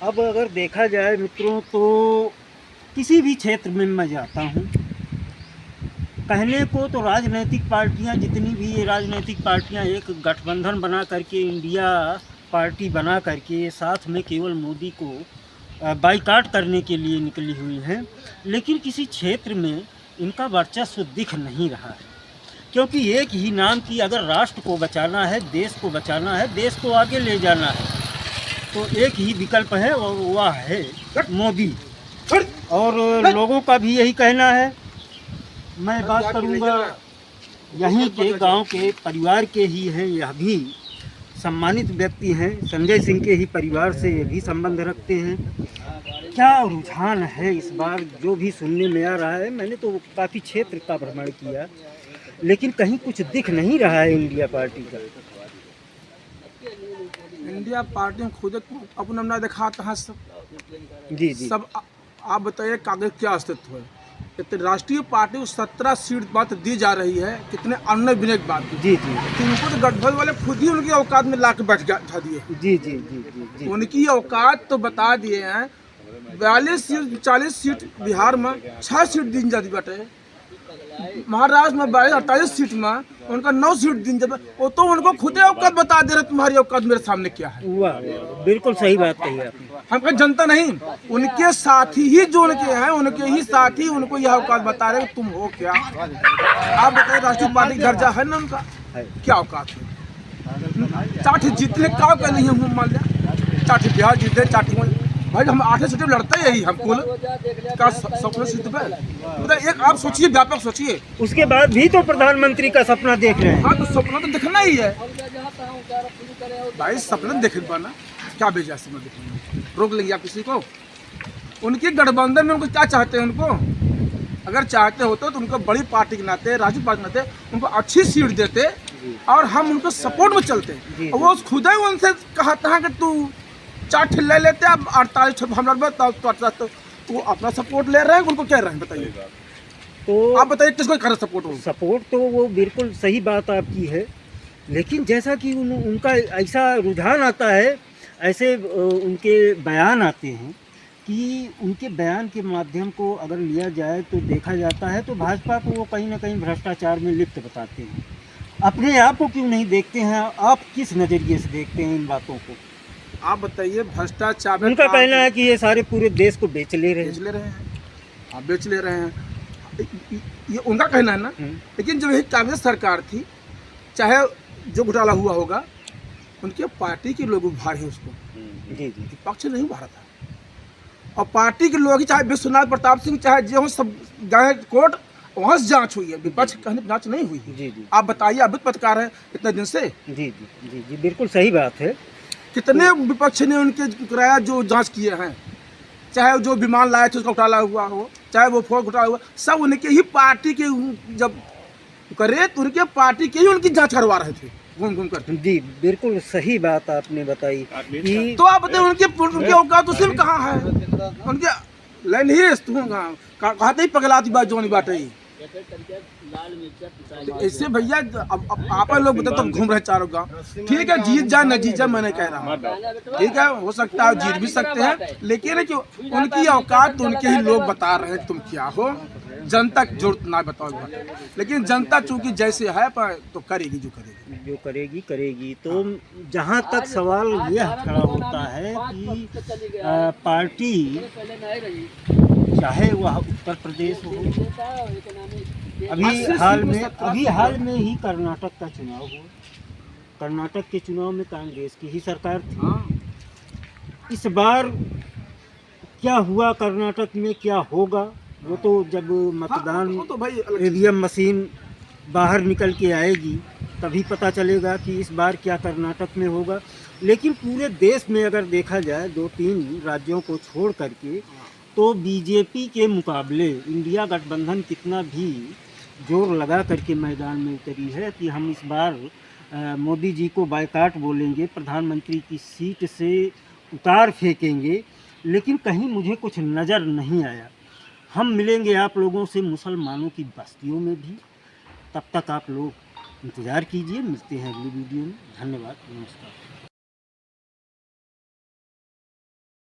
अब अगर देखा जाए मित्रों तो किसी भी क्षेत्र में मैं जाता हूँ, कहने को तो राजनीतिक पार्टियां जितनी भी ये राजनीतिक पार्टियां एक गठबंधन बना करके इंडिया पार्टी बना करके साथ में केवल मोदी को बाइकाट करने के लिए निकली हुई हैं, लेकिन किसी क्षेत्र में इनका वर्चस्व दिख नहीं रहा है। क्योंकि एक ही नाम की अगर राष्ट्र को बचाना है, देश को बचाना है, देश को आगे ले जाना है, तो एक ही विकल्प है और वह है मोदी। और लोगों का भी यही कहना है। मैं बात करूंगा यहीं के गांव के परिवार के ही हैं, यह भी सम्मानित व्यक्ति हैं, संजय सिंह के ही परिवार से ये भी संबंध रखते हैं। क्या रुझान है इस बार जो भी सुनने में आ रहा है, मैंने तो काफ़ी क्षेत्र का भ्रमण किया, लेकिन कहीं कुछ दिख नहीं रहा है इंडिया पार्टी का। इंडिया पार्टी में खुद अपना ना दिखाता है सब। जी जी। सब आप बताइए कागज क्या अस्तित्व है। इतने राष्ट्रीय पार्टी को 17 सीट बात दी जा रही है, कितने अन्य विनय बात। जी जी। इनको तो गठबंधन वाले खुद ही उनकी औकात में ला के बैठ दिए। जी जी जी जी। उनकी औकात तो बता दिए हैं। 42 सीट 40 सीट बिहार में 6 सीट दी जाती बाटे, महाराष्ट्र में 48 सीट में उनका 9 सीट दिन जब वो तो उनको खुद औकात बता दे रहे, तुम्हारी औकात मेरे सामने क्या है। वाह, बिल्कुल सही बात कही आपने। हमका जनता नहीं, उनके साथी ही जो उनके हैं, उनके ही साथी उनको यह औकात बता रहे तुम हो क्या। आप बताइए राष्ट्रीय पार्टी दर्जा है ना उनका, क्या औकात है। चाटी जीतने का नहीं है, मान लिया चाटी बिहार जीते, चाटी भाई हम 8 सीटें लड़ते यही हम कुल का सपना सिद्ध पे। मतलब एक आप सोचिए, व्यापक सोचिए। उसके बाद भी तो प्रधानमंत्री का सपना देख रहे हैं। हाँ तो सपना तो दिखना ही है भाई, सपना देख पाना क्या बेजा सपना देखना, रोक लेंगे आप किसी को। उनकी गठबंधन में उनको क्या चाहते हैं, उनको अगर चाहते होते तो उनको बड़ी पार्टी के नाते, राष्ट्रीय पार्टी के नाते उनको अच्छी सीट देते और हम उनको सपोर्ट में चलते। वो खुद ही उनसे कहता है कि तू 4 ले लेते, अब 48 हम तो वो अपना सपोर्ट ले रहे हैं, उनको कह रहे हैं बताइए। तो आप बताइए किसको कर सपोर्ट हो। सपोर्ट तो वो बिल्कुल सही बात आपकी है, लेकिन जैसा कि उनका ऐसा रुझान आता है, ऐसे उनके बयान आते हैं कि उनके बयान के माध्यम को अगर लिया जाए तो देखा जाता है तो भाजपा को वो कहीं ना कहीं भ्रष्टाचार में लिप्त बताते हैं। अपने आप को क्यों नहीं देखते हैं, आप किस नज़रिए से देखते हैं इन बातों को? आप बताइए। भ्रष्टाचार उनका कहना है कि ये सारे पूरे देश को बेच ले रहे हैं। हाँ बेच ले रहे हैं, ये उनका कहना है ना। लेकिन जब यही कांग्रेस सरकार थी, चाहे जो घोटाला हुआ होगा, उनके पार्टी के लोग उभारे उसको। जी जी। विपक्ष नहीं उभारा था, और पार्टी के लोग ही, चाहे विश्वनाथ प्रताप सिंह, चाहे जो सब गए कोर्ट, वहाँ से जाँच हुई है, विपक्ष कहने जाँच नहीं हुई। जी जी। आप बताइए, अभी पत्रकार है इतने दिन से। जी जी जी जी, बिल्कुल सही बात है। कितने विपक्ष ने उनके कराया जो जांच किए हैं, चाहे जो विमान लाए थे उसका घोटाला हुआ हो, चाहे वो फोन घोटाला हुआ, सब उनके ही पार्टी के जब करे तो उनके पार्टी के ही उनकी जांच करवा रहे थे घूम घूम कर। जी बिल्कुल सही बात आपने बताई कि तो आप बताइए उनके औकात उसी में कहाँ है, उनके लाइन ही कहते ही पगलाती बात जो नहीं बात है। ऐसे भैया अब आप लोग बताओ तब घूम रहे चारों गांव। ठीक है, जीत जाए न जीत जाए मैं नहीं कह रहा हूँ, ठीक है हो सकता है जीत भी सकते हैं, लेकिन जो उनकी औकात तो उनके ही लोग बता रहे हैं तुम क्या हो। जनता जरूरत ना बताओ, लेकिन जनता चूंकि जैसे है तो करेगी जो करेगी। तो जहाँ तक सवाल यह खड़ा होता है कि पार्टी चाहे वह उत्तर प्रदेश हो, अभी हाल में ही कर्नाटक का चुनाव हुआ, कर्नाटक के चुनाव में कांग्रेस की ही सरकार थी। इस बार क्या हुआ कर्नाटक में, क्या होगा, वो तो जब मतदान ईवीएम मशीन बाहर निकल के आएगी तभी पता चलेगा कि इस बार क्या कर्नाटक में होगा। लेकिन पूरे देश में अगर देखा जाए 2-3 राज्यों को छोड़ करके, तो बीजेपी के मुकाबले इंडिया गठबंधन कितना भी जोर लगा करके मैदान में उतरी है कि हम इस बार मोदी जी को बायकाट बोलेंगे, प्रधानमंत्री की सीट से उतार फेंकेंगे, लेकिन कहीं मुझे कुछ नज़र नहीं आया। हम मिलेंगे आप लोगों से मुसलमानों की बस्तियों में भी, तब तक आप लोग इंतज़ार कीजिए। मिलते हैं अगली वीडियो में। धन्यवाद, नमस्कार।